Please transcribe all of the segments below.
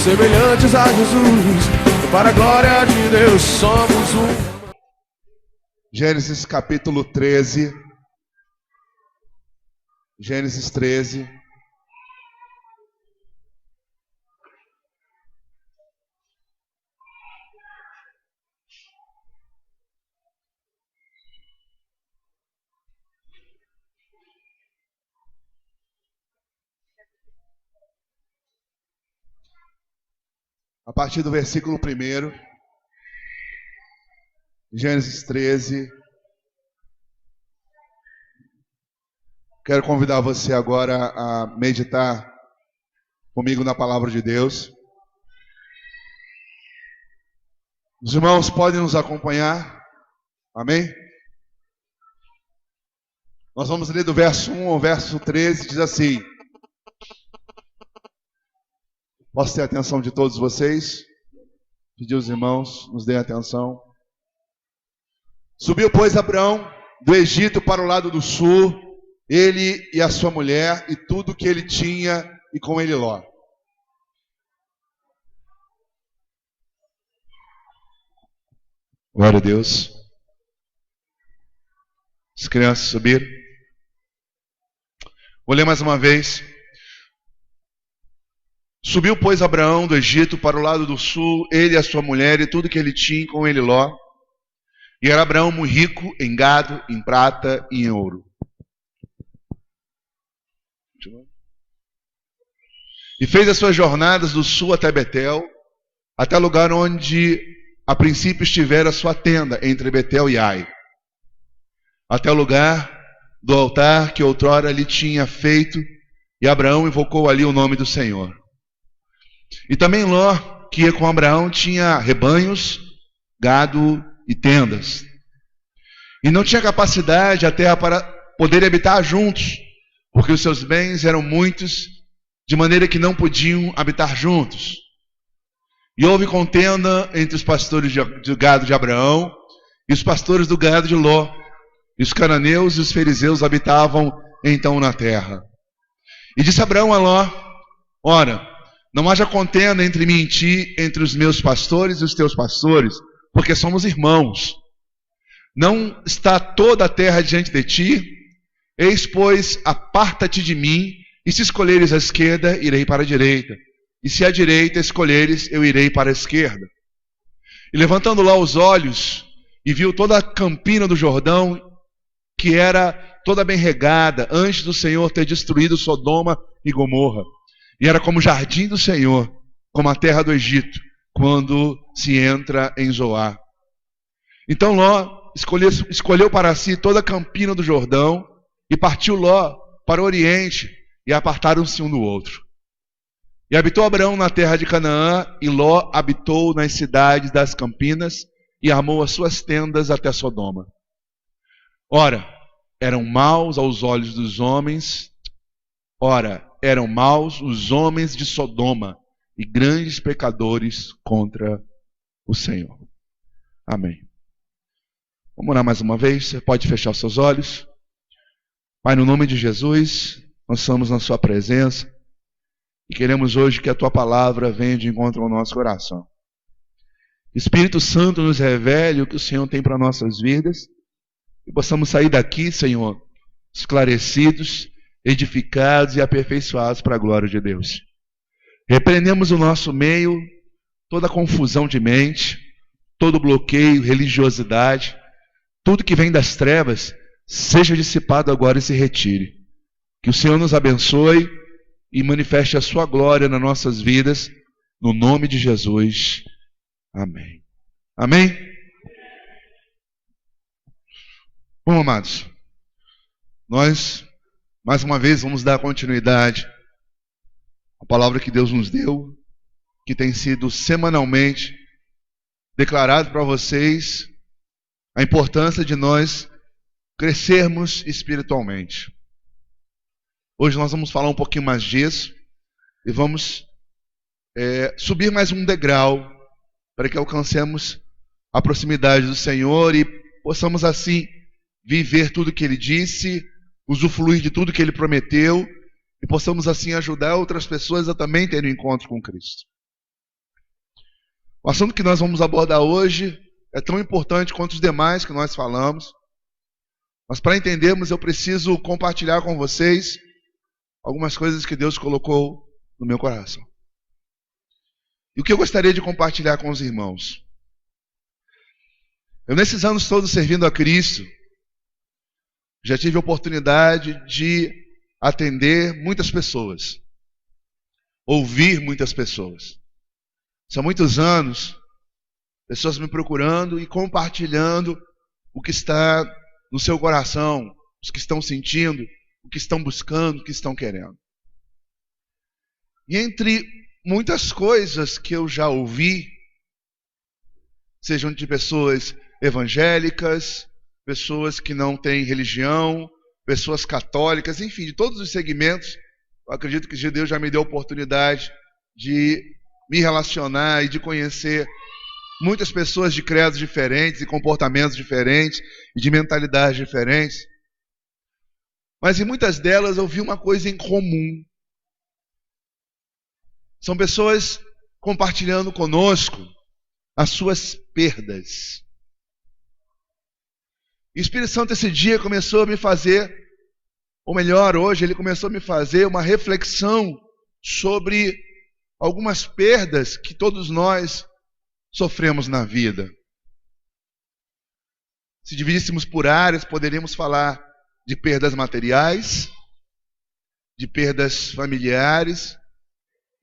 semelhantes a Jesus, para a glória de Deus somos um. Gênesis capítulo 13. Gênesis 13. A partir do versículo 1, Gênesis 13. Quero convidar você agora a meditar comigo na palavra de Deus. Os irmãos podem nos acompanhar? Amém? Nós vamos ler do verso 1 ao verso 13, diz assim. Posso ter a atenção de todos vocês? Pedir aos irmãos, nos deem atenção. Subiu, pois, Abraão do Egito para o lado do sul, ele e a sua mulher, e tudo que ele tinha, e com ele Ló. Glória a Deus. As crianças subiram. Vou ler mais uma vez. Subiu, pois, Abraão do Egito para o lado do sul, ele e a sua mulher, e tudo que ele tinha, com ele Ló. E era Abraão muito rico em gado, em prata e em ouro. E fez as suas jornadas do sul até Betel, até o lugar onde a princípio estivera a sua tenda, entre Betel e Ai, até o lugar do altar que outrora lhe tinha feito, e Abraão invocou ali o nome do Senhor. E também Ló, que ia com Abraão, tinha rebanhos, gado e tendas. E não tinha capacidade a terra para poder habitar juntos, porque os seus bens eram muitos, de maneira que não podiam habitar juntos. E houve contenda entre os pastores do gado de Abraão e os pastores do gado de Ló. E os cananeus e os fariseus habitavam então na terra. E disse Abraão a Ló: ora, não haja contenda entre mim e ti, entre os meus pastores e os teus pastores, porque somos irmãos. Não está toda a terra diante de ti? Eis, pois, aparta-te de mim, e se escolheres a esquerda, irei para a direita. E se a direita escolheres, eu irei para a esquerda. E levantando lá os olhos, e viu toda a campina do Jordão, que era toda bem regada, antes do Senhor ter destruído Sodoma e Gomorra. E era como o jardim do Senhor, como a terra do Egito, quando se entra em Zoar. Então Ló escolheu para si toda a campina do Jordão, e partiu Ló para o oriente, e apartaram-se um do outro. E habitou Abraão na terra de Canaã, e Ló habitou nas cidades das campinas, e armou as suas tendas até Sodoma. Ora, eram maus aos olhos dos homens, eram maus os homens de Sodoma, e grandes pecadores contra o Senhor. Amém. Vamos orar mais uma vez, você pode fechar os seus olhos. Pai, no nome de Jesus, nós estamos na sua presença e queremos hoje que a tua palavra venha de encontro ao nosso coração. Espírito Santo, nos revele o que o Senhor tem para nossas vidas e possamos sair daqui, Senhor, esclarecidos, edificados e aperfeiçoados para a glória de Deus. Repreendemos o nosso meio toda confusão de mente, todo bloqueio, religiosidade, tudo que vem das trevas, seja dissipado agora e se retire. Que o Senhor nos abençoe e manifeste a sua glória nas nossas vidas, no nome de Jesus. Amém. Amém? Bom, amados, nós, mais uma vez, vamos dar continuidade à palavra que Deus nos deu, que tem sido semanalmente declarado para vocês a importância de nós crescermos espiritualmente. Hoje nós vamos falar um pouquinho mais disso e vamos subir mais um degrau para que alcancemos a proximidade do Senhor e possamos assim viver tudo que Ele disse, usufruir de tudo que Ele prometeu e possamos assim ajudar outras pessoas a também terem um encontro com Cristo. O assunto que nós vamos abordar hoje é tão importante quanto os demais que nós falamos. Mas para entendermos, eu preciso compartilhar com vocês algumas coisas que Deus colocou no meu coração. E o que eu gostaria de compartilhar com os irmãos? Eu, nesses anos todos servindo a Cristo, já tive a oportunidade de atender muitas pessoas, ouvir muitas pessoas. São muitos anos, pessoas me procurando e compartilhando o que está no seu coração, os que estão sentindo, o que estão buscando, o que estão querendo. E entre muitas coisas que eu já ouvi, sejam de pessoas evangélicas, pessoas que não têm religião, pessoas católicas, enfim, de todos os segmentos, eu acredito que Deus já me deu a oportunidade de me relacionar e de conhecer muitas pessoas de credos diferentes e comportamentos diferentes e de mentalidades diferentes. Mas em muitas delas eu vi uma coisa em comum. São pessoas compartilhando conosco as suas perdas. E o Espírito Santo esse dia começou a me fazer, ou melhor, hoje ele começou a me fazer uma reflexão sobre algumas perdas que todos nós sofremos na vida. Se dividíssemos por áreas, poderíamos falar de perdas materiais, de perdas familiares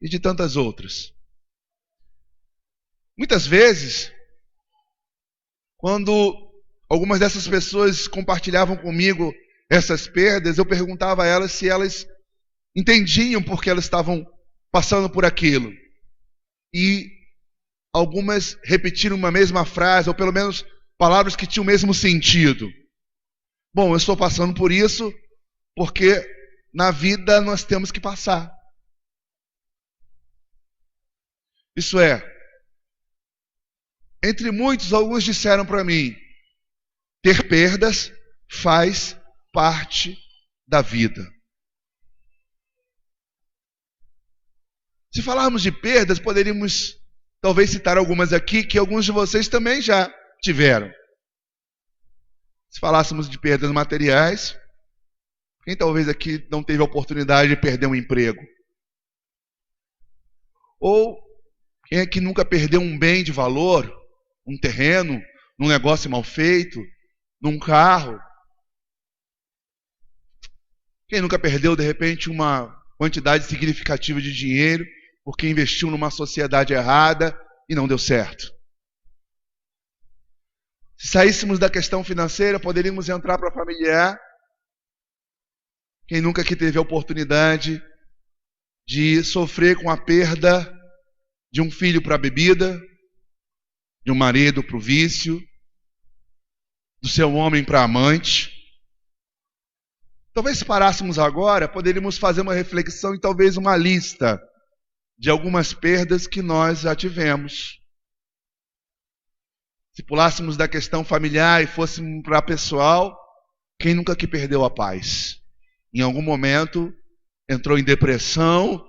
e de tantas outras. Muitas vezes, quando algumas dessas pessoas compartilhavam comigo essas perdas, eu perguntava a elas se elas entendiam por que elas estavam passando por aquilo. E algumas repetiram uma mesma frase, ou pelo menos palavras que tinham o mesmo sentido. Bom, eu estou passando por isso porque na vida nós temos que passar. Isso é, entre muitos, alguns disseram para mim, ter perdas faz parte da vida. Se falarmos de perdas, poderíamos talvez citar algumas aqui que alguns de vocês também já tiveram. Se falássemos de perdas materiais, quem talvez aqui não teve a oportunidade de perder um emprego? Ou quem aqui nunca perdeu um bem de valor, um terreno, num negócio mal feito, num carro? Quem nunca perdeu, de repente, uma quantidade significativa de dinheiro porque investiu numa sociedade errada e não deu certo? Se saíssemos da questão financeira, poderíamos entrar para a familiar. Quem nunca aqui teve a oportunidade de sofrer com a perda de um filho para a bebida, de um marido para o vício, do seu homem para a amante? Talvez se parássemos agora, poderíamos fazer uma reflexão e talvez uma lista de algumas perdas que nós já tivemos. Se pulássemos da questão familiar e fôssemos para a pessoal, quem nunca aqui perdeu a paz? Em algum momento entrou em depressão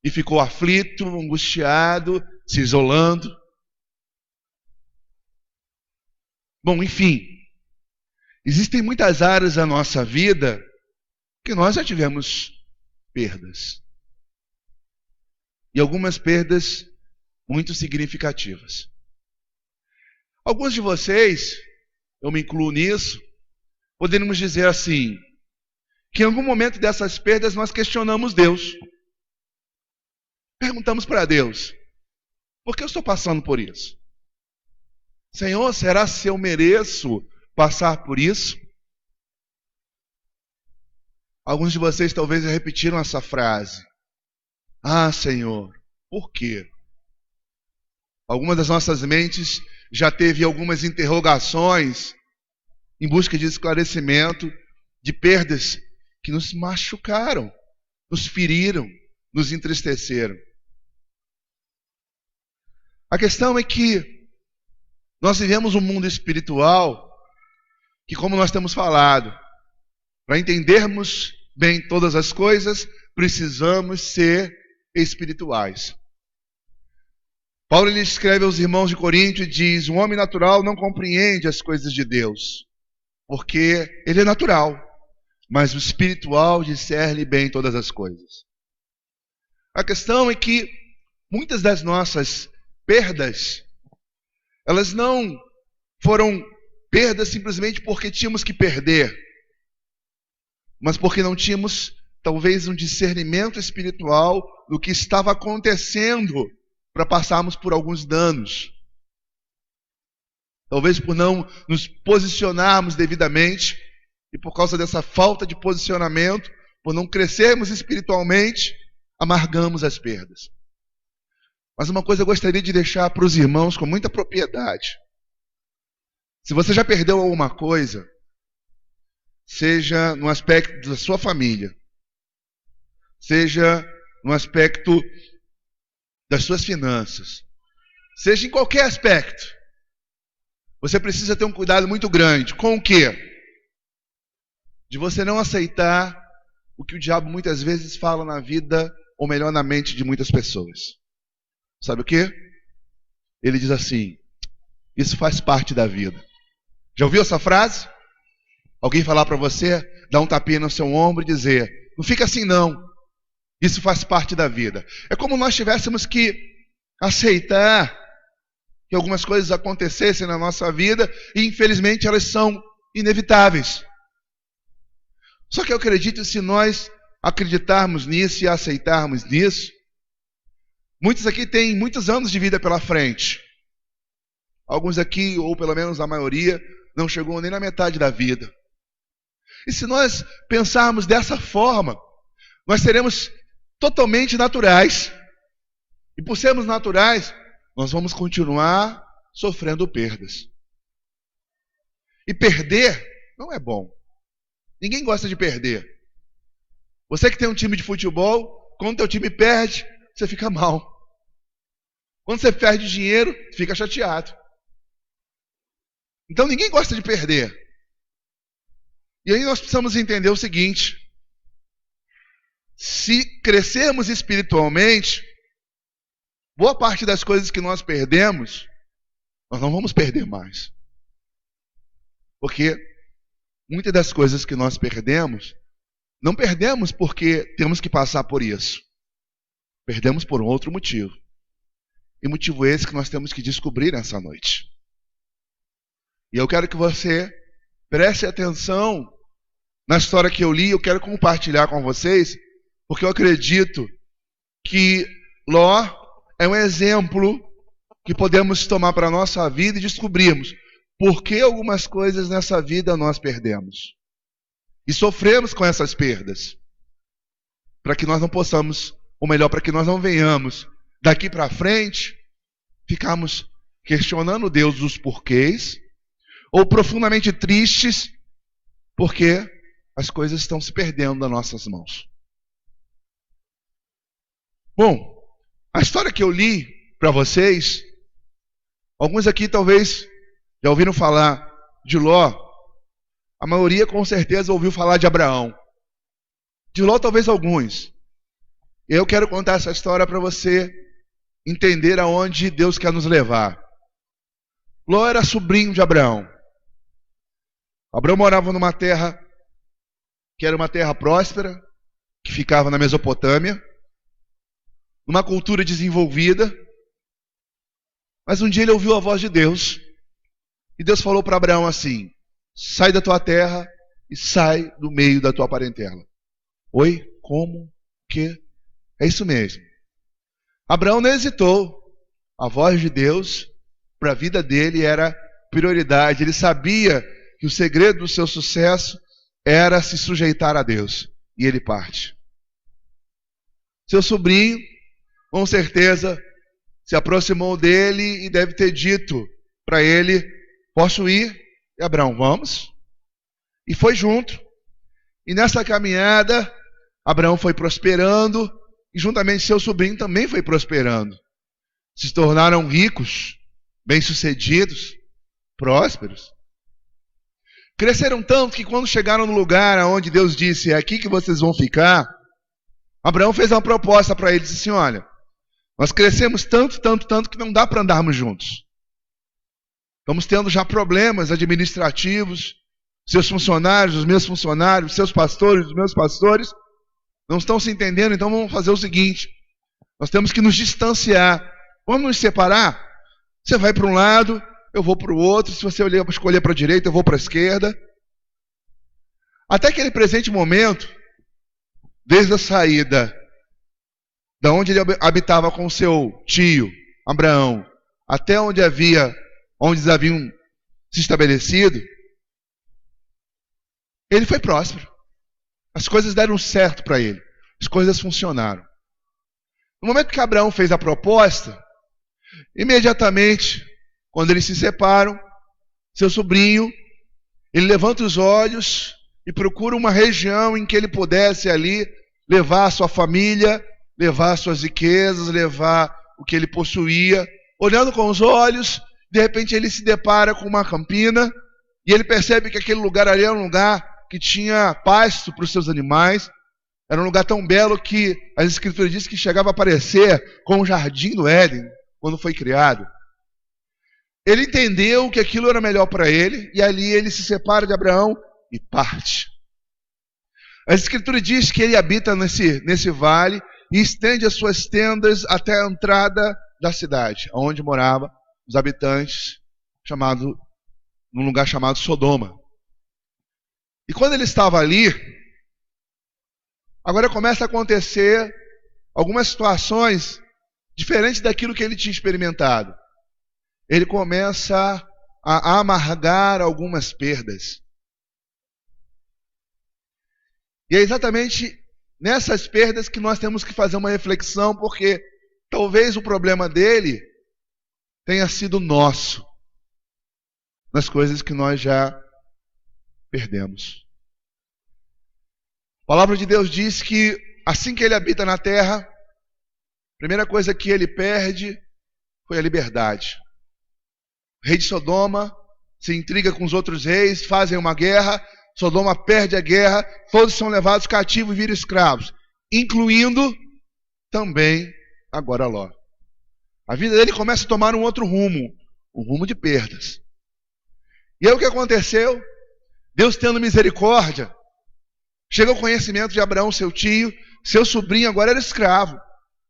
e ficou aflito, angustiado, se isolando. Bom, enfim, existem muitas áreas da nossa vida que nós já tivemos perdas. E algumas perdas muito significativas. Alguns de vocês, eu me incluo nisso, poderíamos dizer assim, que em algum momento dessas perdas nós questionamos Deus. Perguntamos para Deus, por que eu estou passando por isso? Senhor, será se eu mereço passar por isso? Alguns de vocês talvez já repetiram essa frase. Ah, Senhor, por quê? Algumas das nossas mentes já teve algumas interrogações em busca de esclarecimento de perdas que nos machucaram, nos feriram, nos entristeceram. A questão é que nós vivemos um mundo espiritual que, como nós temos falado, para entendermos bem todas as coisas, precisamos ser espirituais. Paulo ele escreve aos irmãos de Corinto e diz: o homem natural não compreende as coisas de Deus, porque ele é natural, mas o espiritual discerne bem todas as coisas. A questão é que muitas das nossas perdas, elas não foram perdas simplesmente porque tínhamos que perder, mas porque não tínhamos talvez um discernimento espiritual do que estava acontecendo para passarmos por alguns danos. Talvez por não nos posicionarmos devidamente e por causa dessa falta de posicionamento, por não crescermos espiritualmente, amargamos as perdas. Mas uma coisa eu gostaria de deixar para os irmãos com muita propriedade. Se você já perdeu alguma coisa, seja no aspecto da sua família, seja no aspecto das suas finanças, seja em qualquer aspecto, você precisa ter um cuidado muito grande. Com o quê? De você não aceitar o que o diabo muitas vezes fala na vida, ou melhor, na mente de muitas pessoas. Sabe o quê? Ele diz assim: isso faz parte da vida. Já ouviu essa frase? Alguém falar para você, dar um tapinha no seu ombro e dizer: não fica assim não, isso faz parte da vida. É como nós tivéssemos que aceitar que algumas coisas acontecessem na nossa vida e infelizmente elas são inevitáveis. Só que eu acredito, se nós acreditarmos nisso e aceitarmos nisso, muitos aqui têm muitos anos de vida pela frente. Alguns aqui, ou pelo menos a maioria, não chegou nem na metade da vida. E se nós pensarmos dessa forma, nós seremos totalmente naturais. E por sermos naturais, nós vamos continuar sofrendo perdas. E perder não é bom. Ninguém gosta de perder. Você que tem um time de futebol, quando teu time perde, você fica mal. Quando você perde dinheiro, fica chateado. Então ninguém gosta de perder. E aí nós precisamos entender o seguinte: se crescermos espiritualmente, boa parte das coisas que nós perdemos, nós não vamos perder mais. Porque muitas das coisas que nós perdemos, não perdemos porque temos que passar por isso. Perdemos por um outro motivo. E motivo esse que nós temos que descobrir nessa noite. E eu quero que você preste atenção na história que eu li. Eu quero compartilhar com vocês, porque eu acredito que Ló é um exemplo que podemos tomar para a nossa vida e descobrirmos por que algumas coisas nessa vida nós perdemos. E sofremos com essas perdas. Para que nós não possamos, ou melhor, para que nós não venhamos daqui para frente, ficarmos questionando Deus dos porquês, ou profundamente tristes, porque as coisas estão se perdendo das nossas mãos. Bom, a história que eu li para vocês, alguns aqui talvez já ouviram falar de Ló, a maioria com certeza ouviu falar de Abraão. De Ló talvez alguns. E eu quero contar essa história para você entender aonde Deus quer nos levar. Ló era sobrinho de Abraão. Abraão morava numa terra que era uma terra próspera, que ficava na Mesopotâmia, numa cultura desenvolvida. Mas um dia ele ouviu a voz de Deus. E Deus falou para Abraão assim: sai da tua terra e sai do meio da tua parentela. Oi? Como? Que? É isso mesmo. Abraão não hesitou. A voz de Deus para a vida dele era prioridade. Ele sabia que o segredo do seu sucesso era se sujeitar a Deus. E ele parte. Seu sobrinho, com certeza, se aproximou dele e deve ter dito para ele: posso ir? E Abraão: vamos. E foi junto. E nessa caminhada, Abraão foi prosperando, e juntamente seu sobrinho também foi prosperando. Se tornaram ricos, bem-sucedidos, prósperos. Cresceram tanto que quando chegaram no lugar onde Deus disse: é aqui que vocês vão ficar, Abraão fez uma proposta para eles, disse assim: olha, Nós crescemos tanto que não dá para andarmos juntos. Estamos tendo já problemas administrativos, seus funcionários, os meus funcionários, seus pastores, os meus pastores, não estão se entendendo, então vamos fazer o seguinte, nós temos que nos distanciar. Vamos nos separar? Você vai para um lado, eu vou para o outro, se você escolher para a direita, eu vou para a esquerda. Até aquele presente momento, desde a saída da onde ele habitava com seu tio, Abraão, até onde eles haviam se estabelecido, ele foi próspero. As coisas deram certo para ele. As coisas funcionaram. No momento que Abraão fez a proposta, imediatamente, quando eles se separam, seu sobrinho, ele levanta os olhos e procura uma região em que ele pudesse ali levar a sua família, levar as suas riquezas, levar o que ele possuía. Olhando com os olhos, de repente ele se depara com uma campina e ele percebe que aquele lugar ali era um lugar que tinha pasto para os seus animais. Era um lugar tão belo que as escrituras dizem que chegava a parecer com o jardim do Éden, quando foi criado. Ele entendeu que aquilo era melhor para ele, e ali ele se separa de Abraão e parte. A escritura diz que ele habita nesse vale e estende as suas tendas até a entrada da cidade, onde moravam os habitantes, num lugar chamado Sodoma. E quando ele estava ali, agora começa a acontecer algumas situações diferentes daquilo que ele tinha experimentado. Ele começa a amargar algumas perdas. E é exatamente nessas perdas que nós temos que fazer uma reflexão, porque talvez o problema dele tenha sido nosso, nas coisas que nós já perdemos. A palavra de Deus diz que assim que ele habita na terra, a primeira coisa que ele perde foi a liberdade. O rei de Sodoma se intriga com os outros reis, fazem uma guerra, Sodoma perde a guerra, todos são levados cativos e viram escravos, incluindo também agora Ló. A vida dele começa a tomar um outro rumo, um rumo de perdas. E aí o que aconteceu? Deus, tendo misericórdia, chega ao conhecimento de Abraão, seu tio, seu sobrinho agora era escravo,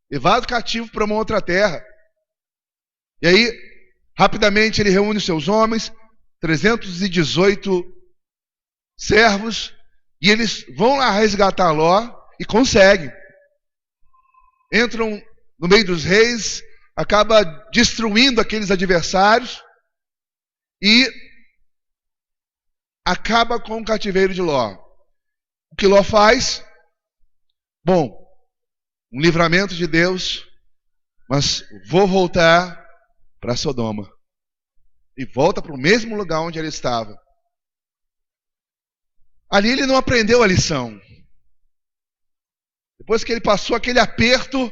levado cativo para uma outra terra. E aí, rapidamente ele reúne os seus homens, 318 servos, e eles vão lá resgatar Ló e conseguem. Entram no meio dos reis, acaba destruindo aqueles adversários e acaba com o cativeiro de Ló. O que Ló faz? Bom, um livramento de Deus, mas vou voltar para Sodoma. E volta para o mesmo lugar onde ele estava. Ali ele não aprendeu a lição. Depois que ele passou aquele aperto,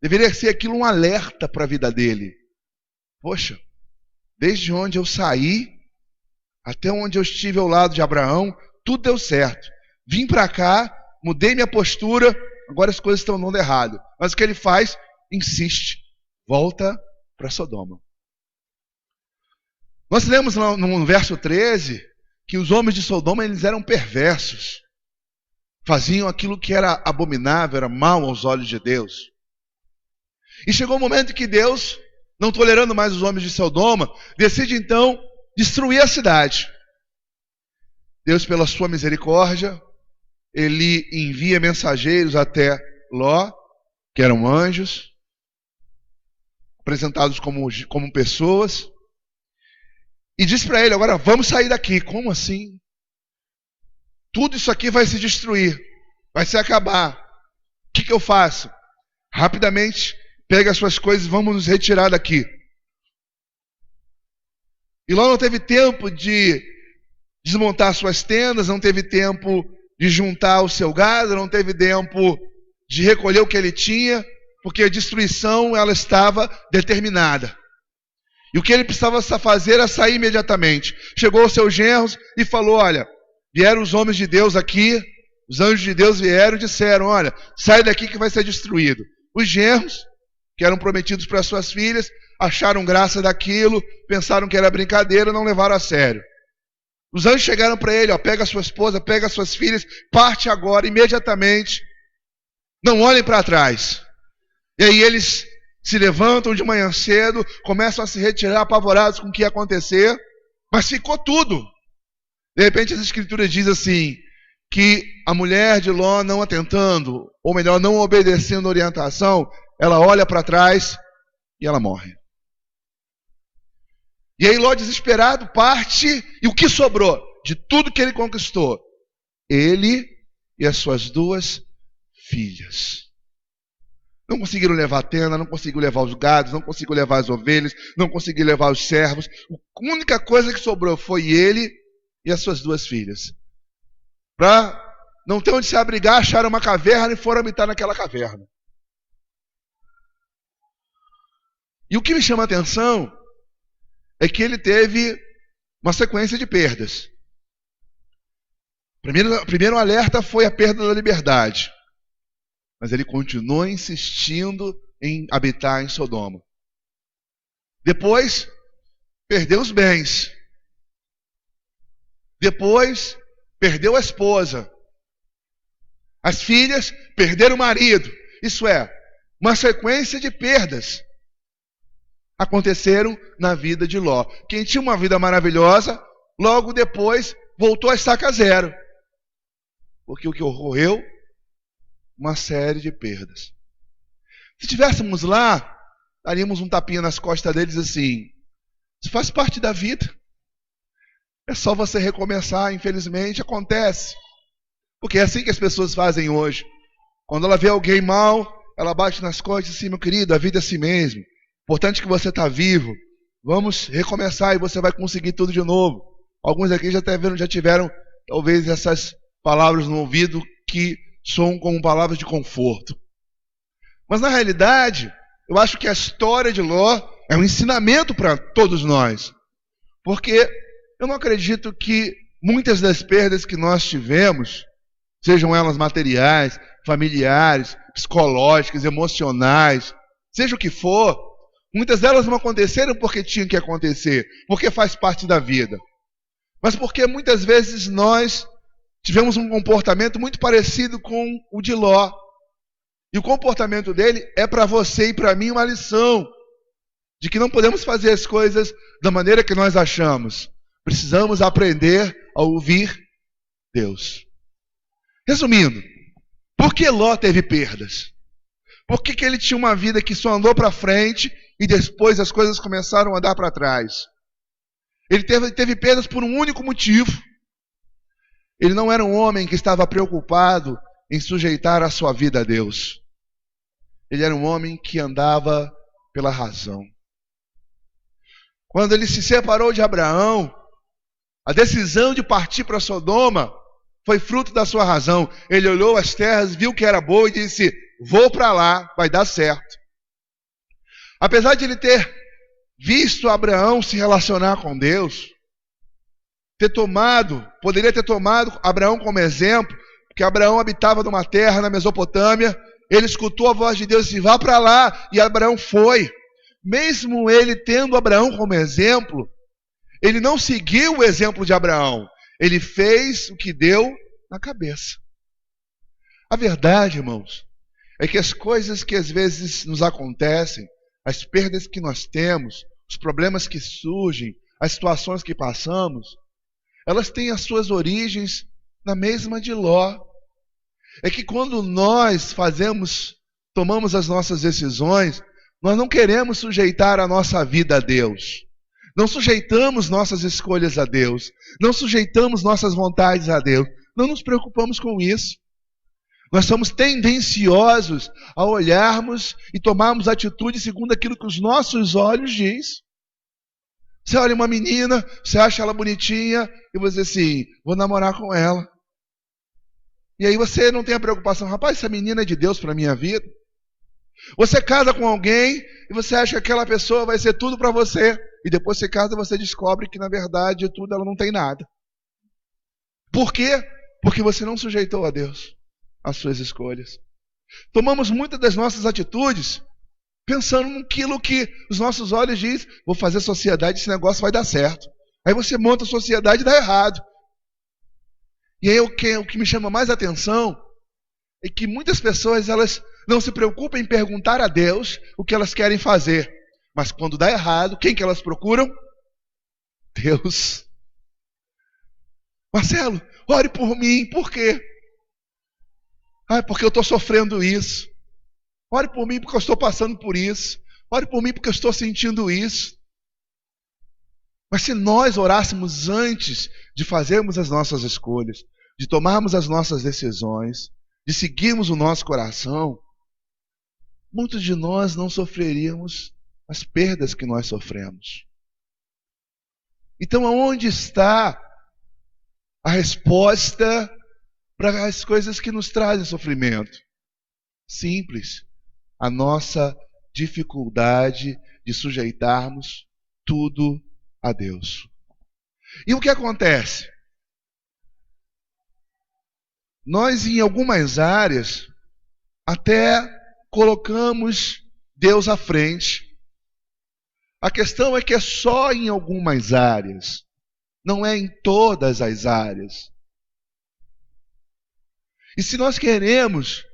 deveria ser aquilo um alerta para a vida dele. Poxa, desde onde eu saí, até onde eu estive ao lado de Abraão, tudo deu certo. Vim para cá, mudei minha postura, agora as coisas estão dando errado. Mas o que ele faz? Insiste. Volta para Sodoma. Nós lemos no verso 13 que os homens de Sodoma eles eram perversos. Faziam aquilo que era abominável, era mal aos olhos de Deus. E chegou o momento que Deus, não tolerando mais os homens de Sodoma, decide então destruir a cidade. Deus, pela sua misericórdia, ele envia mensageiros até Ló, que eram anjos, apresentados como pessoas, e diz para ele: agora vamos sair daqui. Como assim? Tudo isso aqui vai se destruir, vai se acabar. O que eu faço? Rapidamente, pega as suas coisas e vamos nos retirar daqui. E Ló não teve tempo de desmontar suas tendas, não teve tempo de juntar o seu gado, não teve tempo de recolher o que ele tinha, porque a destruição ela estava determinada. E o que ele precisava fazer era sair imediatamente. Chegou aos seus genros e falou: olha, vieram os homens de Deus aqui, os anjos de Deus vieram e disseram: olha, sai daqui que vai ser destruído. Os genros que eram prometidos para suas filhas, acharam graça daquilo, pensaram que era brincadeira, não levaram a sério. Os anjos chegaram para ele, pega a sua esposa, pega as suas filhas, parte agora, imediatamente. Não olhem para trás. E aí eles se levantam de manhã cedo, começam a se retirar apavorados com o que ia acontecer, mas ficou tudo. De repente as escrituras dizem assim, que a mulher de Ló não atentando, ou melhor, não obedecendo a orientação, ela olha para trás e ela morre. E aí Ló, desesperado, parte, e o que sobrou de tudo que ele conquistou? Ele e as suas 2 filhas. Não conseguiram levar a tenda, não conseguiram levar os gados, não conseguiram levar as ovelhas, não conseguiram levar os servos. A única coisa que sobrou foi ele e as suas 2 filhas. Para não ter onde se abrigar, acharam uma caverna e foram habitar naquela caverna. E o que me chama a atenção é que ele teve uma sequência de perdas. Primeiro alerta foi a perda da liberdade. Mas ele continuou insistindo em habitar em Sodoma. Depois, perdeu os bens. Depois, perdeu a esposa. As filhas perderam o marido. Isso é, uma sequência de perdas aconteceram na vida de Ló. Quem tinha uma vida maravilhosa, logo depois voltou a estaca zero. Porque o que ocorreu? Uma série de perdas. Se estivéssemos lá, daríamos um tapinha nas costas deles assim, isso faz parte da vida. É só você recomeçar, infelizmente, acontece. Porque é assim que as pessoas fazem hoje. Quando ela vê alguém mal, ela bate nas costas e diz assim, meu querido, a vida é assim mesmo. Importante que você está vivo. Vamos recomeçar e você vai conseguir tudo de novo. Alguns aqui já tiveram, talvez, essas palavras no ouvido que soam como palavras de conforto. Mas, na realidade, eu acho que a história de Ló é um ensinamento para todos nós. Porque eu não acredito que muitas das perdas que nós tivemos, sejam elas materiais, familiares, psicológicas, emocionais, seja o que for, muitas delas não aconteceram porque tinham que acontecer, porque faz parte da vida. Mas porque muitas vezes nós tivemos um comportamento muito parecido com o de Ló. E o comportamento dele é para você e para mim uma lição de que não podemos fazer as coisas da maneira que nós achamos. Precisamos aprender a ouvir Deus. Resumindo, por que Ló teve perdas? Por que ele tinha uma vida que só andou para frente e depois as coisas começaram a andar para trás? Ele teve perdas por um único motivo. Ele não era um homem que estava preocupado em sujeitar a sua vida a Deus. Ele era um homem que andava pela razão. Quando ele se separou de Abraão, a decisão de partir para Sodoma foi fruto da sua razão. Ele olhou as terras, viu que era boa e disse, vou para lá, vai dar certo. Apesar de ele ter visto Abraão se relacionar com Deus, poderia ter tomado Abraão como exemplo, porque Abraão habitava numa terra na Mesopotâmia, ele escutou a voz de Deus e disse, vá para lá, e Abraão foi. Mesmo ele tendo Abraão como exemplo, ele não seguiu o exemplo de Abraão, ele fez o que deu na cabeça. A verdade, irmãos, é que as coisas que às vezes nos acontecem, as perdas que nós temos, os problemas que surgem, as situações que passamos, elas têm as suas origens na mesma de Ló. É que quando nós tomamos as nossas decisões, nós não queremos sujeitar a nossa vida a Deus. Não sujeitamos nossas escolhas a Deus. Não sujeitamos nossas vontades a Deus. Não nos preocupamos com isso. Nós somos tendenciosos a olharmos e tomarmos atitude segundo aquilo que os nossos olhos diz. Você olha uma menina, você acha ela bonitinha, e você diz assim, vou namorar com ela. E aí você não tem a preocupação, rapaz, essa menina é de Deus para a minha vida. Você casa com alguém e você acha que aquela pessoa vai ser tudo para você. E depois você casa e você descobre que na verdade de tudo ela não tem nada. Por quê? Porque você não sujeitou a Deus as suas escolhas. Tomamos muitas das nossas atitudes pensando naquilo que os nossos olhos dizem, vou fazer sociedade, esse negócio vai dar certo. Aí você monta a sociedade e dá errado. E aí o que me chama mais atenção é que muitas pessoas elas não se preocupam em perguntar a Deus o que elas querem fazer. Mas quando dá errado, quem que elas procuram? Deus. Marcelo, ore por mim. Por quê? Porque eu estou sofrendo isso. Ore por mim porque eu estou passando por isso. Ore por mim porque eu estou sentindo isso. Mas se nós orássemos antes de fazermos as nossas escolhas, de tomarmos as nossas decisões, de seguirmos o nosso coração, muitos de nós não sofreríamos as perdas que nós sofremos. Então, aonde está a resposta para as coisas que nos trazem sofrimento? Simples. A nossa dificuldade de sujeitarmos tudo a Deus. E o que acontece? Nós, em algumas áreas, até colocamos Deus à frente. A questão é que é só em algumas áreas, não é em todas as áreas. E se nós queremos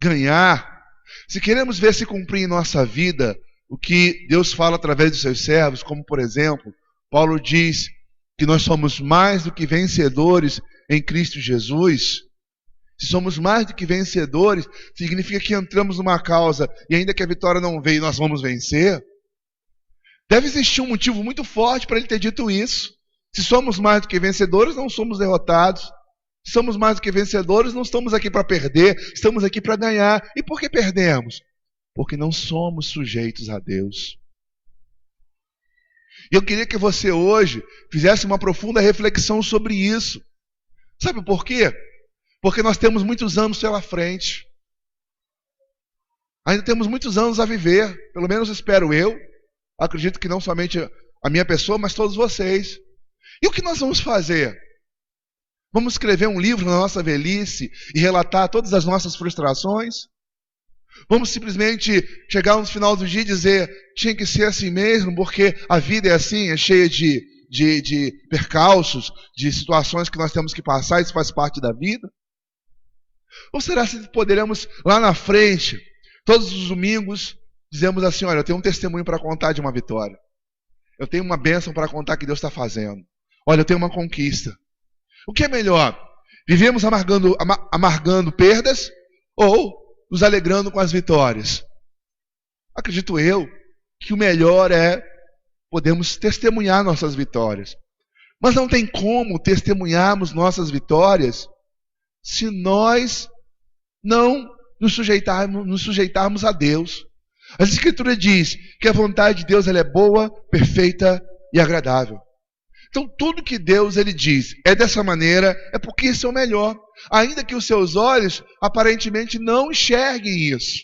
ganhar, se queremos ver se cumprir em nossa vida o que Deus fala através dos seus servos, como por exemplo, Paulo diz que nós somos mais do que vencedores em Cristo Jesus. Se somos mais do que vencedores, significa que entramos numa causa e ainda que a vitória não veio, nós vamos vencer. Deve existir um motivo muito forte para ele ter dito isso. Se somos mais do que vencedores, não somos derrotados. Se somos mais do que vencedores, não estamos aqui para perder, estamos aqui para ganhar. E por que perdemos? Porque não somos sujeitos a Deus. E eu queria que você hoje fizesse uma profunda reflexão sobre isso. Sabe por quê? Porque nós temos muitos anos pela frente. Ainda temos muitos anos a viver, pelo menos espero eu. Acredito que não somente a minha pessoa, mas todos vocês. E o que nós vamos fazer? Vamos escrever um livro na nossa velhice e relatar todas as nossas frustrações? Vamos simplesmente chegar no final do dia e dizer tinha que ser assim mesmo, porque a vida é assim, é cheia de percalços, de situações que nós temos que passar, isso faz parte da vida? Ou será que poderemos lá na frente, todos os domingos, dizemos assim, olha, eu tenho um testemunho para contar de uma vitória. Eu tenho uma bênção para contar que Deus está fazendo. Olha, eu tenho uma conquista. O que é melhor? Vivemos amargando perdas ou nos alegrando com as vitórias? Acredito eu que o melhor é podemos testemunhar nossas vitórias. Mas não tem como testemunharmos nossas vitórias se nós não nos sujeitarmos a Deus. A Escritura diz que a vontade de Deus ela é boa, perfeita e agradável. Então tudo que Deus ele diz é dessa maneira, é porque isso é o melhor. Ainda que os seus olhos aparentemente não enxerguem isso.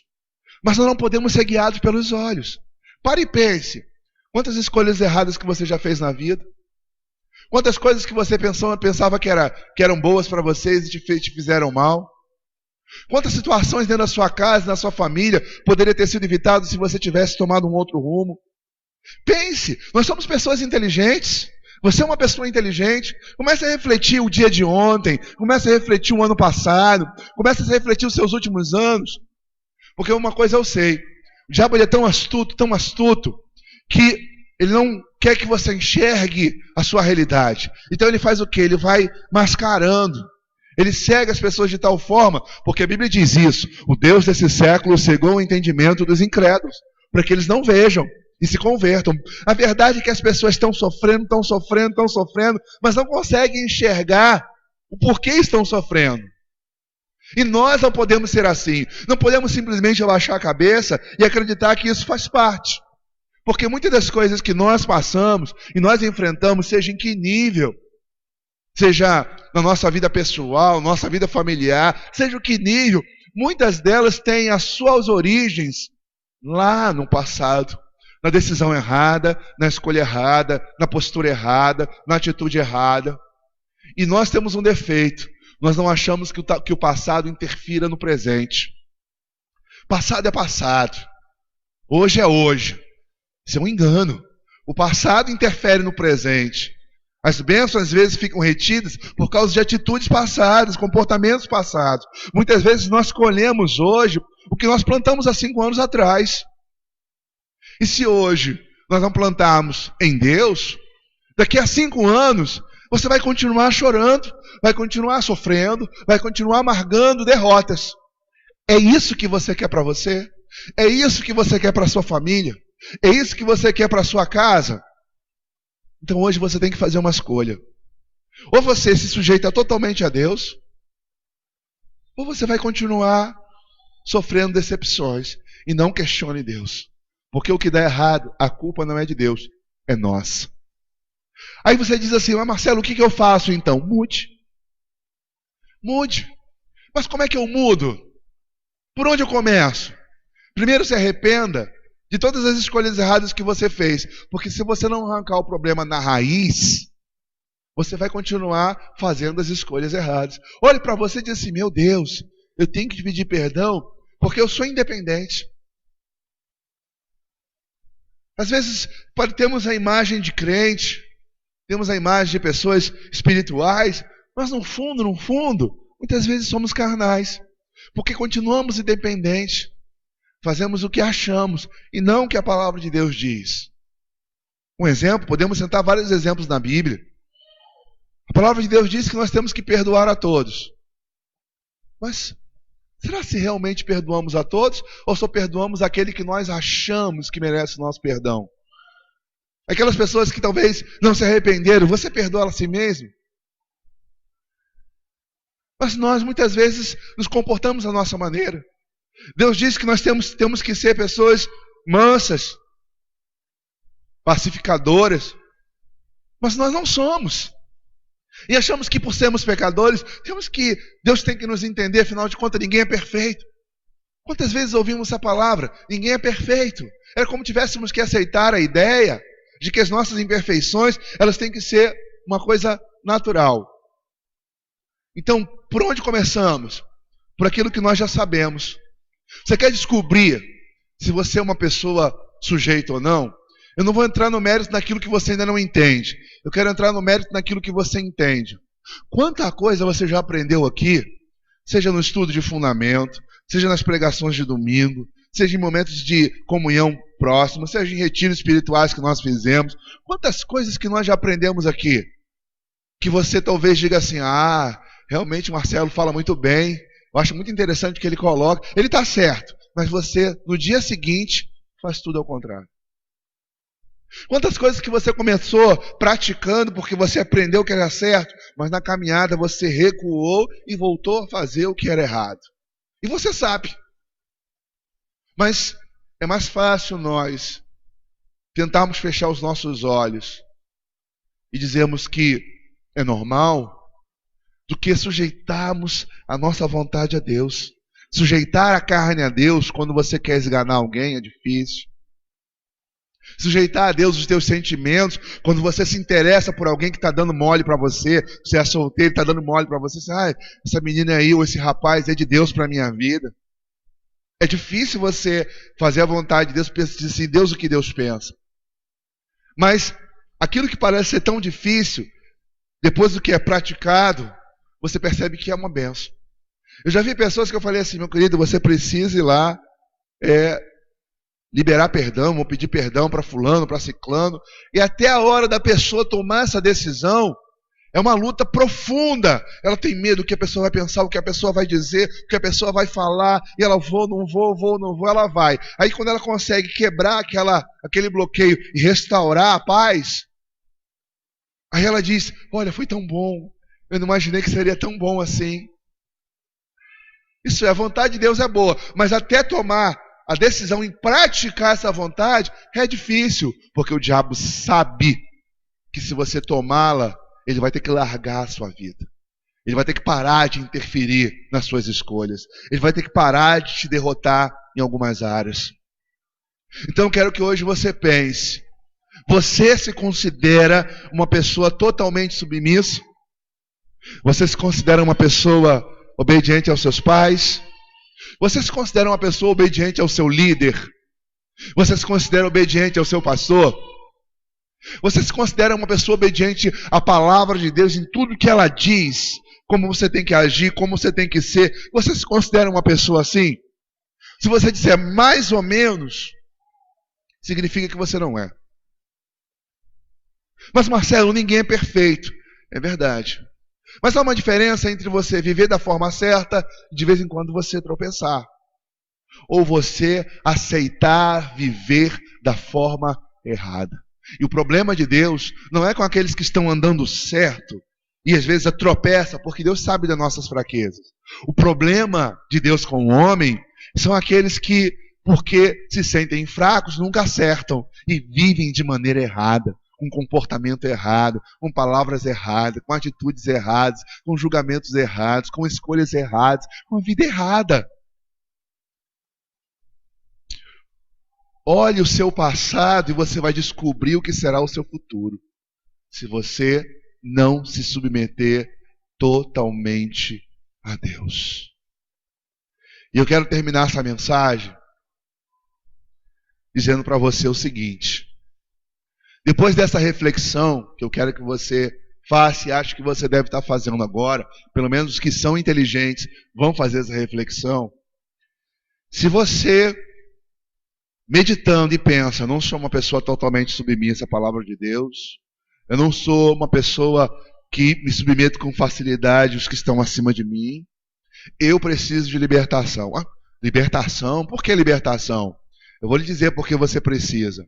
Mas nós não podemos ser guiados pelos olhos. Pare e pense. Quantas escolhas erradas que você já fez na vida? Quantas coisas que você pensava que eram boas para vocês e te fizeram mal? Quantas situações dentro da sua casa, na sua família, poderia ter sido evitado se você tivesse tomado um outro rumo? Pense, nós somos pessoas inteligentes. Você é uma pessoa inteligente. Comece a refletir o dia de ontem. Comece a refletir o ano passado. Comece a refletir os seus últimos anos. Porque uma coisa eu sei. O diabo ele é tão astuto, que ele não quer que você enxergue a sua realidade. Então ele faz o quê? Ele vai mascarando. Ele cega as pessoas de tal forma, porque a Bíblia diz isso. O Deus desse século cegou o entendimento dos incrédulos, para que eles não vejam e se convertam. A verdade é que as pessoas estão sofrendo, mas não conseguem enxergar o porquê estão sofrendo. E nós não podemos ser assim. Não podemos simplesmente abaixar a cabeça e acreditar que isso faz parte. Porque muitas das coisas que nós passamos e nós enfrentamos, seja em que nível, seja na nossa vida pessoal, nossa vida familiar, seja o que nível, muitas delas têm as suas origens lá no passado. Na decisão errada, na escolha errada, na postura errada, na atitude errada. E nós temos um defeito. Nós não achamos que o passado interfira no presente. Passado é passado. Hoje é hoje. Isso é um engano. O passado interfere no presente. As bênçãos às vezes ficam retidas por causa de atitudes passadas, comportamentos passados. Muitas vezes nós colhemos hoje o que nós plantamos há 5 anos atrás. E se hoje nós não plantarmos em Deus, daqui a 5 anos você vai continuar chorando, vai continuar sofrendo, vai continuar amargando derrotas. É isso que você quer para você? É isso que você quer para sua família? É isso que você quer para sua casa? Então hoje você tem que fazer uma escolha. Ou você se sujeita totalmente a Deus, ou você vai continuar sofrendo decepções e não questione Deus. Porque o que dá errado, a culpa não é de Deus, é nossa. Aí você diz assim, mas Marcelo, o que eu faço então? Mude. Mude. Mas como é que eu mudo? Por onde eu começo? Primeiro se arrependa de todas as escolhas erradas que você fez. Porque se você não arrancar o problema na raiz, você vai continuar fazendo as escolhas erradas. Olhe para você e diz assim, meu Deus, eu tenho que te pedir perdão porque eu sou independente. Às vezes temos a imagem de crente, temos a imagem de pessoas espirituais, mas no fundo, muitas vezes somos carnais. Porque continuamos independentes. Fazemos o que achamos e não o que a palavra de Deus diz. Um exemplo, podemos citar vários exemplos na Bíblia. A palavra de Deus diz que nós temos que perdoar a todos. Mas será se realmente perdoamos a todos ou só perdoamos aquele que nós achamos que merece o nosso perdão? Aquelas pessoas que talvez não se arrependeram, você perdoa a si mesmo? Mas nós muitas vezes nos comportamos da nossa maneira. Deus diz que nós temos que ser pessoas mansas, pacificadoras, mas nós não somos. E achamos que por sermos pecadores, Deus tem que nos entender, afinal de contas ninguém é perfeito. Quantas vezes ouvimos essa palavra? Ninguém é perfeito. É como tivéssemos que aceitar a ideia de que as nossas imperfeições, elas têm que ser uma coisa natural. Então, por onde começamos? Por aquilo que nós já sabemos. Você quer descobrir se você é uma pessoa sujeita ou não? Eu não vou entrar no mérito naquilo que você ainda não entende. Eu quero entrar no mérito naquilo que você entende. Quanta coisa você já aprendeu aqui, seja no estudo de fundamento, seja nas pregações de domingo, seja em momentos de comunhão próxima, seja em retiros espirituais que nós fizemos. Quantas coisas que nós já aprendemos aqui, que você talvez diga assim, realmente o Marcelo fala muito bem, eu acho muito interessante o que ele coloca, ele está certo, mas você, no dia seguinte, faz tudo ao contrário. Quantas coisas que você começou praticando porque você aprendeu que era certo, mas na caminhada você recuou e voltou a fazer o que era errado. E você sabe. Mas é mais fácil nós tentarmos fechar os nossos olhos e dizermos que é normal do que sujeitarmos a nossa vontade a Deus. Sujeitar a carne a Deus quando você quer esganar alguém é difícil. Sujeitar a Deus os teus sentimentos quando você se interessa por alguém que está dando mole para você. Você é solteiro, está dando mole para você. Você, essa menina aí ou esse rapaz é de Deus para a minha vida. É difícil você fazer a vontade de Deus, dizer assim, Deus, o que Deus pensa. Mas aquilo que parece ser tão difícil, depois do que é praticado, você percebe que é uma benção. Eu já vi pessoas que eu falei assim, meu querido, você precisa ir lá liberar perdão, ou pedir perdão para fulano, para ciclano, e até a hora da pessoa tomar essa decisão, é uma luta profunda. Ela tem medo do que a pessoa vai pensar, o que a pessoa vai dizer, o que a pessoa vai falar, e ela não vou, ela vai. Aí quando ela consegue quebrar aquele bloqueio e restaurar a paz, aí ela diz, olha, foi tão bom, eu não imaginei que seria tão bom assim. Isso é, a vontade de Deus é boa, mas até tomar a decisão em praticar essa vontade é difícil, porque o diabo sabe que se você tomá-la, ele vai ter que largar a sua vida. Ele vai ter que parar de interferir nas suas escolhas. Ele vai ter que parar de te derrotar em algumas áreas. Então eu quero que hoje você pense, você se considera uma pessoa totalmente submissa? Você se considera uma pessoa obediente aos seus pais? Você se considera uma pessoa obediente ao seu líder? Você se considera obediente ao seu pastor? Você se considera uma pessoa obediente à palavra de Deus em tudo que ela diz? Como você tem que agir, como você tem que ser? Você se considera uma pessoa assim? Se você disser mais ou menos, significa que você não é. Mas Marcelo, ninguém é perfeito. É verdade. Mas há uma diferença entre você viver da forma certa e de vez em quando você tropeçar. Ou você aceitar viver da forma errada. E o problema de Deus não é com aqueles que estão andando certo e às vezes tropeça, porque Deus sabe das nossas fraquezas. O problema de Deus com o homem são aqueles que, porque se sentem fracos, nunca acertam e vivem de maneira errada, com comportamento errado, com palavras erradas, com atitudes erradas, com julgamentos errados, com escolhas erradas, com a vida errada. Olhe o seu passado e você vai descobrir o que será o seu futuro, se você não se submeter totalmente a Deus. E eu quero terminar essa mensagem dizendo para você o seguinte: depois dessa reflexão que eu quero que você faça e acho que você deve estar fazendo agora, pelo menos os que são inteligentes vão fazer essa reflexão. Se você, meditando e pensa, eu não sou uma pessoa totalmente submissa à palavra de Deus, eu não sou uma pessoa que me submeto com facilidade aos que estão acima de mim, eu preciso de libertação. Libertação? Por que libertação? Eu vou lhe dizer por que você precisa.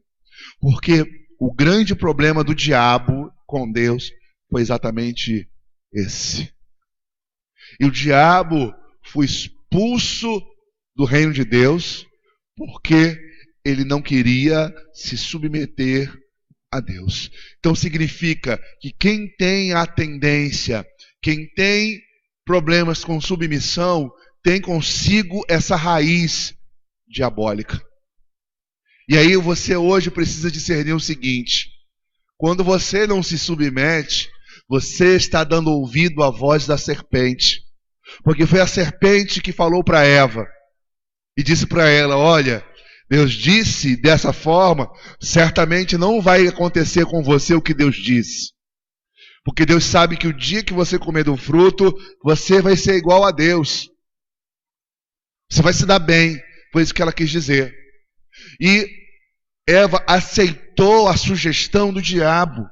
Porque o grande problema do diabo com Deus foi exatamente esse. E o diabo foi expulso do reino de Deus porque ele não queria se submeter a Deus. Então significa que quem tem a tendência, quem tem problemas com submissão, tem consigo essa raiz diabólica. E aí você hoje precisa discernir o seguinte: quando você não se submete, você está dando ouvido à voz da serpente. Porque foi a serpente que falou para Eva e disse para ela: olha, Deus disse dessa forma, certamente não vai acontecer com você o que Deus disse. Porque Deus sabe que o dia que você comer do fruto, você vai ser igual a Deus. Você vai se dar bem. Foi isso que ela quis dizer. E Eva aceitou a sugestão do diabo.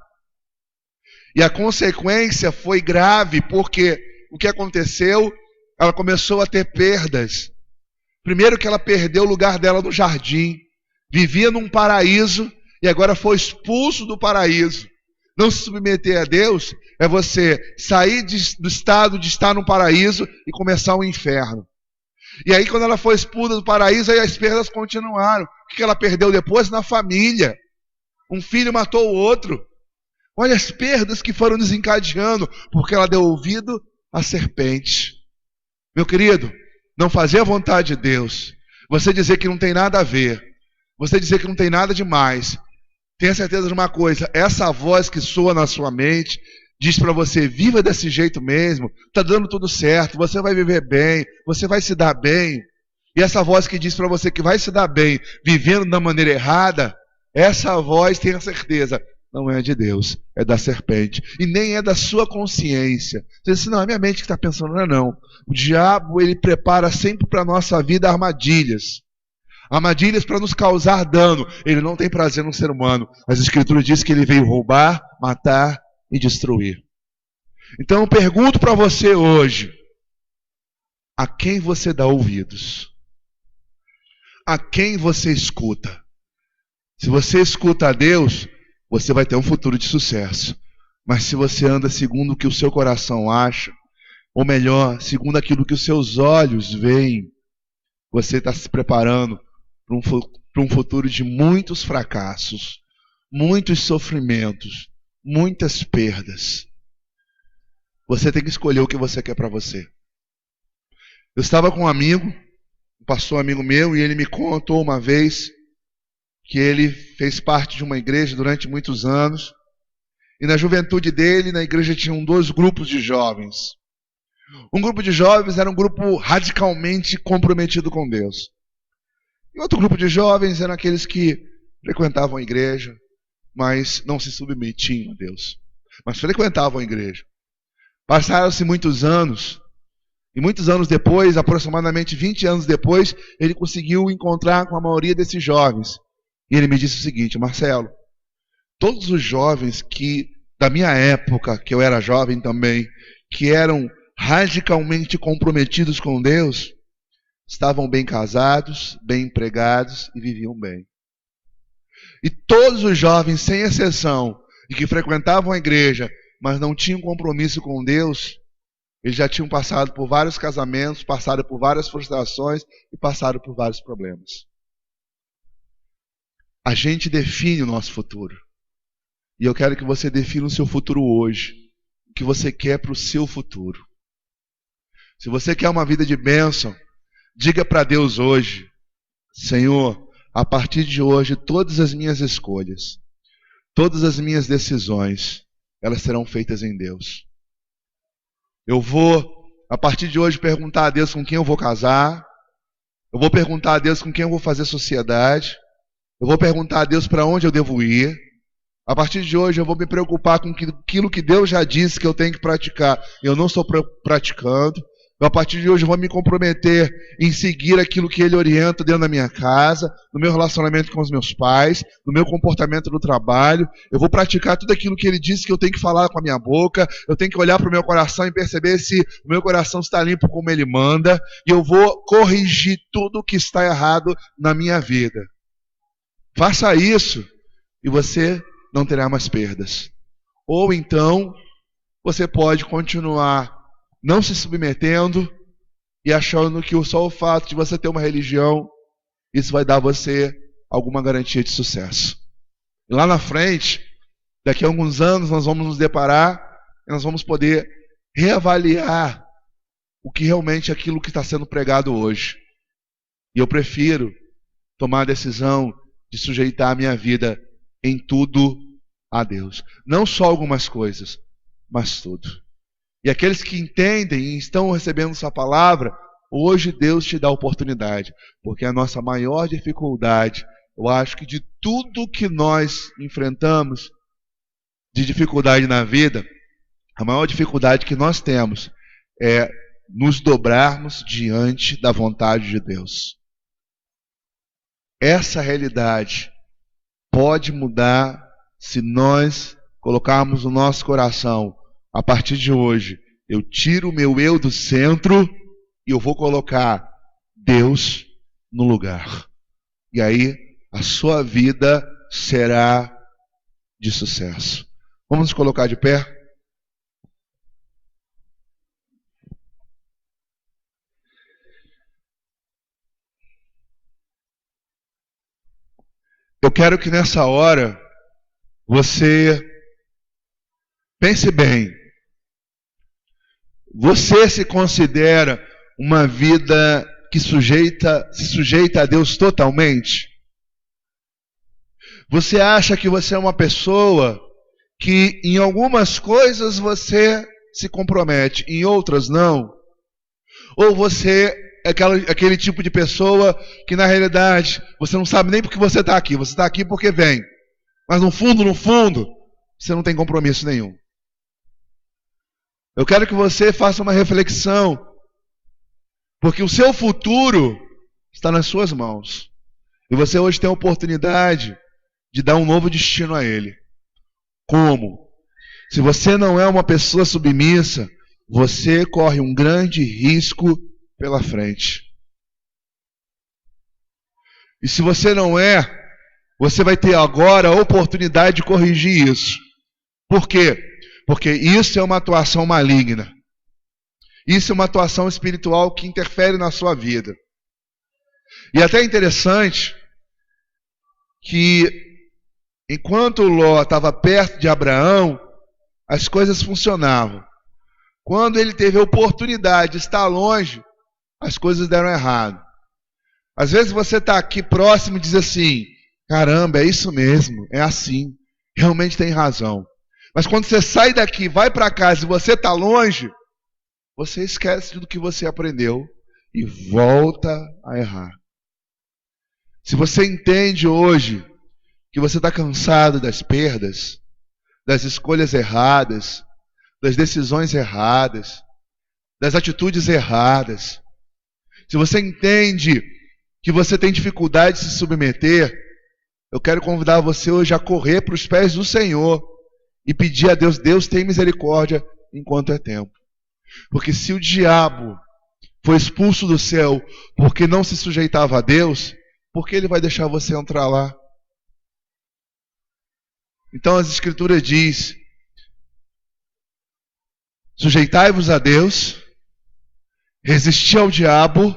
E a consequência foi grave, porque o que aconteceu? Ela começou a ter perdas. Primeiro que ela perdeu o lugar dela no jardim. Vivia num paraíso e agora foi expulso do paraíso. Não se submeter a Deus é você sair do estado de estar no paraíso e começar o inferno. E aí quando ela foi expulsa do paraíso, aí as perdas continuaram. O que ela perdeu depois? Na família. Um filho matou o outro. Olha as perdas que foram desencadeando, porque ela deu ouvido à serpente. Meu querido, não fazer a vontade de Deus, você dizer que não tem nada a ver, você dizer que não tem nada demais, tenha certeza de uma coisa: essa voz que soa na sua mente diz para você: viva desse jeito mesmo, está dando tudo certo, você vai viver bem, você vai se dar bem. E essa voz que diz para você que vai se dar bem, vivendo da maneira errada, essa voz, tenha certeza, não é de Deus, é da serpente. E nem é da sua consciência. Você diz assim: não, é minha mente que está pensando. Não é não. O diabo, ele prepara sempre para a nossa vida armadilhas. Armadilhas para nos causar dano. Ele não tem prazer no ser humano. As Escrituras dizem que ele veio roubar, matar e destruir. Então eu pergunto para você hoje: a quem você dá ouvidos? A quem você escuta? Se você escuta a Deus, você vai ter um futuro de sucesso. Mas se você anda segundo o que o seu coração acha, ou melhor, segundo aquilo que os seus olhos veem, você está se preparando para um futuro de muitos fracassos, muitos sofrimentos, muitas perdas. Você tem que escolher o que você quer para você. Eu estava com um amigo, um pastor amigo meu, e ele me contou uma vez que ele fez parte de uma igreja durante muitos anos, e na juventude dele, na igreja tinham 2 grupos de jovens. Um grupo de jovens era um grupo radicalmente comprometido com Deus. E outro grupo de jovens eram aqueles que frequentavam a igreja, mas não se submetiam a Deus. Mas frequentavam a igreja. Passaram-se muitos anos, e muitos anos depois, aproximadamente 20 anos depois, ele conseguiu encontrar com a maioria desses jovens. E ele me disse o seguinte: Marcelo, todos os jovens que, da minha época, que eu era jovem também, que eram radicalmente comprometidos com Deus, estavam bem casados, bem empregados e viviam bem. E todos os jovens, sem exceção, e que frequentavam a igreja, mas não tinham compromisso com Deus, eles já tinham passado por vários casamentos, passaram por várias frustrações e passaram por vários problemas. A gente define o nosso futuro. E eu quero que você defina o seu futuro hoje. O que você quer para o seu futuro. Se você quer uma vida de bênção, diga para Deus hoje: Senhor, a partir de hoje, todas as minhas escolhas, todas as minhas decisões, elas serão feitas em Deus. Eu vou, a partir de hoje, perguntar a Deus com quem eu vou casar. Eu vou perguntar a Deus com quem eu vou fazer sociedade. Eu vou perguntar a Deus para onde eu devo ir. A partir de hoje eu vou me preocupar com aquilo que Deus já disse que eu tenho que praticar. Eu não estou praticando. A partir de hoje eu vou me comprometer em seguir aquilo que Ele orienta dentro da minha casa, no meu relacionamento com os meus pais, no meu comportamento no trabalho. Eu vou praticar tudo aquilo que Ele disse que eu tenho que falar com a minha boca. Eu tenho que olhar para o meu coração e perceber se o meu coração está limpo como Ele manda. E eu vou corrigir tudo o que está errado na minha vida. Faça isso e você não terá mais perdas. Ou então, você pode continuar não se submetendo e achando que só o fato de você ter uma religião, isso vai dar a você alguma garantia de sucesso. E lá na frente, daqui a alguns anos, nós vamos nos deparar e nós vamos poder reavaliar o que realmente é aquilo que está sendo pregado hoje. E eu prefiro tomar a decisão de sujeitar a minha vida em tudo a Deus. Não só algumas coisas, mas tudo. E aqueles que entendem e estão recebendo essa palavra, hoje Deus te dá a oportunidade. Porque a nossa maior dificuldade, eu acho que de tudo que nós enfrentamos, de dificuldade na vida, a maior dificuldade que nós temos é nos dobrarmos diante da vontade de Deus. Essa realidade pode mudar se nós colocarmos no nosso coração: a partir de hoje, eu tiro o meu eu do centro e eu vou colocar Deus no lugar. E aí, a sua vida será de sucesso. Vamos nos colocar de pé? Eu quero que nessa hora você pense bem. Você se considera uma vida que se sujeita a Deus totalmente? Você acha que você é uma pessoa que em algumas coisas você se compromete, em outras não? Ou você é aquele tipo de pessoa que na realidade você não sabe nem porque você está aqui. Você está aqui porque vem. Mas no fundo, você não tem compromisso nenhum. Eu quero que você faça uma reflexão. Porque o seu futuro está nas suas mãos. E você hoje tem a oportunidade de dar um novo destino a ele. Como? Se você não é uma pessoa submissa, você corre um grande risco pela frente. E se você não é, você vai ter agora a oportunidade de corrigir isso. Por quê? Porque isso é uma atuação maligna. Isso é uma atuação espiritual que interfere na sua vida. E até é interessante que enquanto Ló estava perto de Abraão, as coisas funcionavam. Quando ele teve a oportunidade de estar longe, as coisas deram errado. Às vezes você está aqui próximo e diz assim: caramba, é isso mesmo, é assim, realmente tem razão. Mas quando você sai daqui, vai para casa e você está longe, você esquece tudo que você aprendeu e volta a errar. Se você entende hoje que você está cansado das perdas, das escolhas erradas, das decisões erradas, das atitudes erradas, se você entende que você tem dificuldade de se submeter, eu quero convidar você hoje a correr para os pés do Senhor e pedir a Deus: Deus, tem misericórdia enquanto é tempo. Porque se o diabo foi expulso do céu porque não se sujeitava a Deus, por que ele vai deixar você entrar lá? Então as Escrituras diz: sujeitai-vos a Deus, resisti ao diabo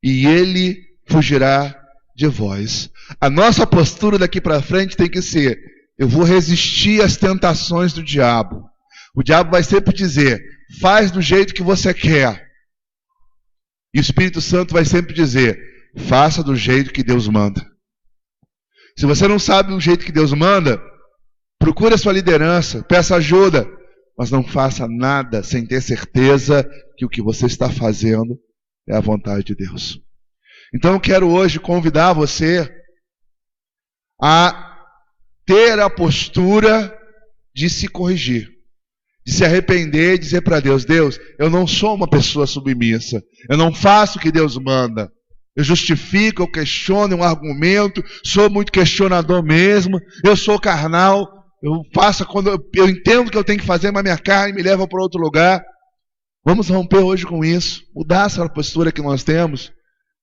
e ele fugirá de vós. A nossa postura daqui para frente tem que ser: eu vou resistir às tentações do diabo. O diabo vai sempre dizer: faz do jeito que você quer. E o Espírito Santo vai sempre dizer: faça do jeito que Deus manda. Se você não sabe o jeito que Deus manda, procure a sua liderança, peça ajuda, mas não faça nada sem ter certeza que o que você está fazendo é a vontade de Deus. Então eu quero hoje convidar você a ter a postura de se corrigir, de se arrepender e dizer para Deus: Deus, eu não sou uma pessoa submissa, eu não faço o que Deus manda, eu justifico, eu questiono, eu argumento, sou muito questionador mesmo, eu sou carnal, eu faço quando eu entendo que eu tenho que fazer, mas minha carne me leva para outro lugar. Vamos romper hoje com isso, mudar essa postura que nós temos.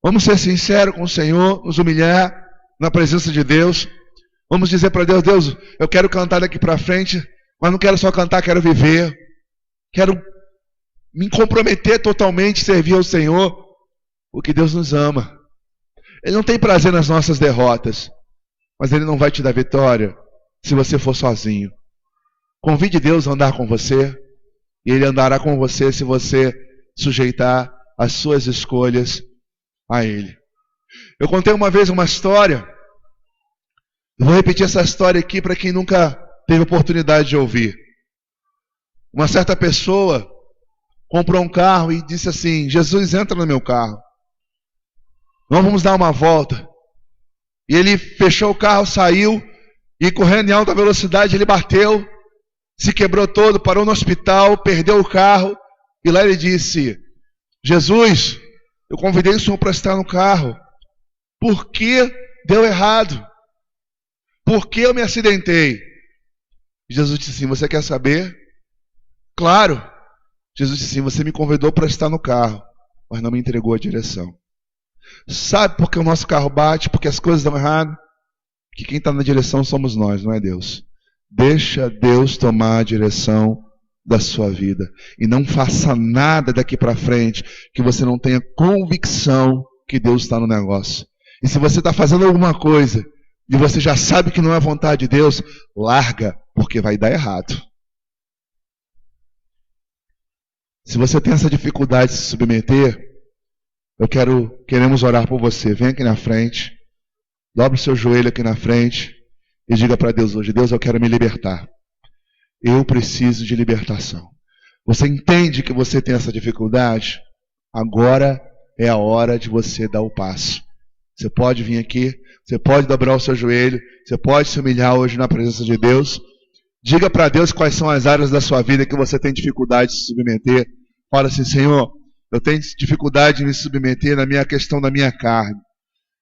Vamos ser sinceros com o Senhor, nos humilhar na presença de Deus. Vamos dizer para Deus: Deus, eu quero cantar daqui para frente, mas não quero só cantar, quero viver. Quero me comprometer totalmente, servir ao Senhor, porque Deus nos ama. Ele não tem prazer nas nossas derrotas, mas Ele não vai te dar vitória se você for sozinho. Convide Deus a andar com você, e Ele andará com você se você sujeitar as suas escolhas a Ele. Eu contei uma vez uma história, eu vou repetir essa história aqui para quem nunca teve oportunidade de ouvir. Uma certa pessoa comprou um carro e disse assim: Jesus, entra no meu carro, nós vamos dar uma volta. E ele fechou o carro, saiu, e correndo em alta velocidade ele bateu, se quebrou todo, parou no hospital, perdeu o carro, e lá ele disse: Jesus, eu convidei o Senhor para estar no carro, por que deu errado? Por que eu me acidentei? Jesus disse assim: você quer saber? Claro. Jesus disse assim: você me convidou para estar no carro, mas não me entregou a direção. Sabe por que o nosso carro bate? Porque as coisas dão errado? Que quem está na direção somos nós, não é Deus. Deixa Deus tomar a direção da sua vida. E não faça nada daqui para frente que você não tenha convicção que Deus está no negócio. E se você está fazendo alguma coisa e você já sabe que não é vontade de Deus, larga, porque vai dar errado. Se você tem essa dificuldade de se submeter, queremos orar por você. Vem aqui na frente, dobre o seu joelho aqui na frente e diga para Deus hoje: Deus, eu quero me libertar. Eu preciso de libertação. Você entende que você tem essa dificuldade? Agora é a hora de você dar o passo. Você pode vir aqui, você pode dobrar o seu joelho, você pode se humilhar hoje na presença de Deus. Diga para Deus quais são as áreas da sua vida que você tem dificuldade de se submeter. Fala assim: Senhor, eu tenho dificuldade de me submeter na minha questão da minha carne.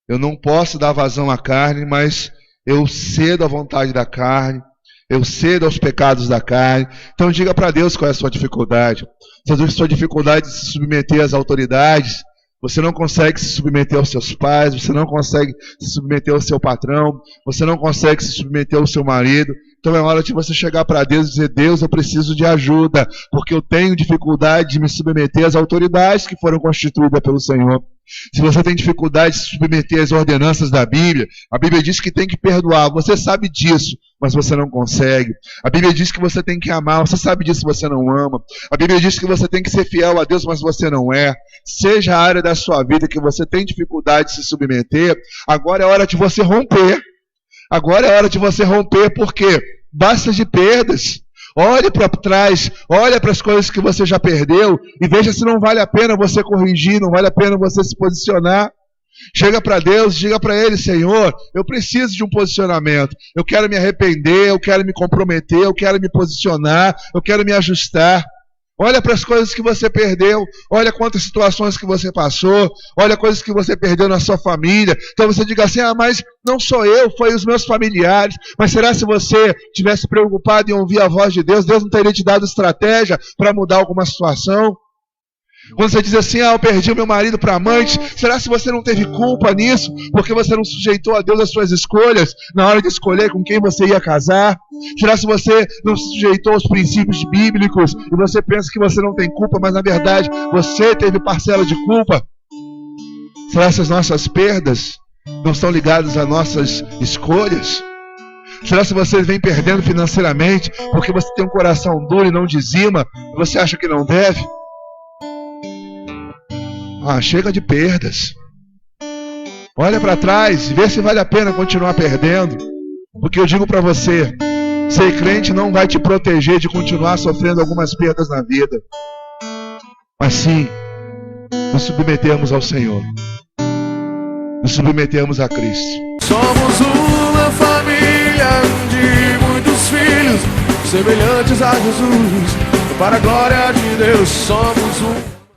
Eu não posso dar vazão à carne, mas eu cedo à vontade da carne, eu cedo aos pecados da carne. Então diga para Deus qual é a sua dificuldade. Se a sua dificuldade de se submeter às autoridades, você não consegue se submeter aos seus pais, você não consegue se submeter ao seu patrão, você não consegue se submeter ao seu marido. Então é hora de você chegar para Deus e dizer: Deus, eu preciso de ajuda, porque eu tenho dificuldade de me submeter às autoridades que foram constituídas pelo Senhor. Se você tem dificuldade de se submeter às ordenanças da Bíblia, a Bíblia diz que tem que perdoar, você sabe disso, mas você não consegue. A Bíblia diz que você tem que amar, você sabe disso, você não ama. A Bíblia diz que você tem que ser fiel a Deus, mas você não é. Seja a área da sua vida que você tem dificuldade de se submeter, agora é hora de você romper. Agora é hora de você romper, porque basta de perdas. Olhe para trás, olhe para as coisas que você já perdeu e veja se não vale a pena você corrigir, não vale a pena você se posicionar. Chega para Deus, diga para Ele: Senhor, eu preciso de um posicionamento. Eu quero me arrepender, eu quero me comprometer, eu quero me posicionar, eu quero me ajustar. Olha para as coisas que você perdeu, olha quantas situações que você passou, olha coisas que você perdeu na sua família. Então você diga assim: mas não sou eu, foi os meus familiares. Mas será se você tivesse preocupado em ouvir a voz de Deus, Deus não teria te dado estratégia para mudar alguma situação? Quando você diz assim: eu perdi o meu marido para amante, será se você não teve culpa nisso? Porque você não sujeitou a Deus as suas escolhas na hora de escolher com quem você ia casar? Será se você não sujeitou aos princípios bíblicos e você pensa que você não tem culpa, mas na verdade você teve parcela de culpa? Será se as nossas perdas não estão ligadas às nossas escolhas? Será se você vem perdendo financeiramente porque você tem um coração duro e não dizima e você acha que não deve? Chega de perdas. Olha para trás e vê se vale a pena continuar perdendo. Porque eu digo para você, ser crente não vai te proteger de continuar sofrendo algumas perdas na vida. Mas sim, nos submetemos ao Senhor. Nos submetemos a Cristo. Somos uma família de muitos filhos, semelhantes a Jesus. Para a glória de Deus, somos um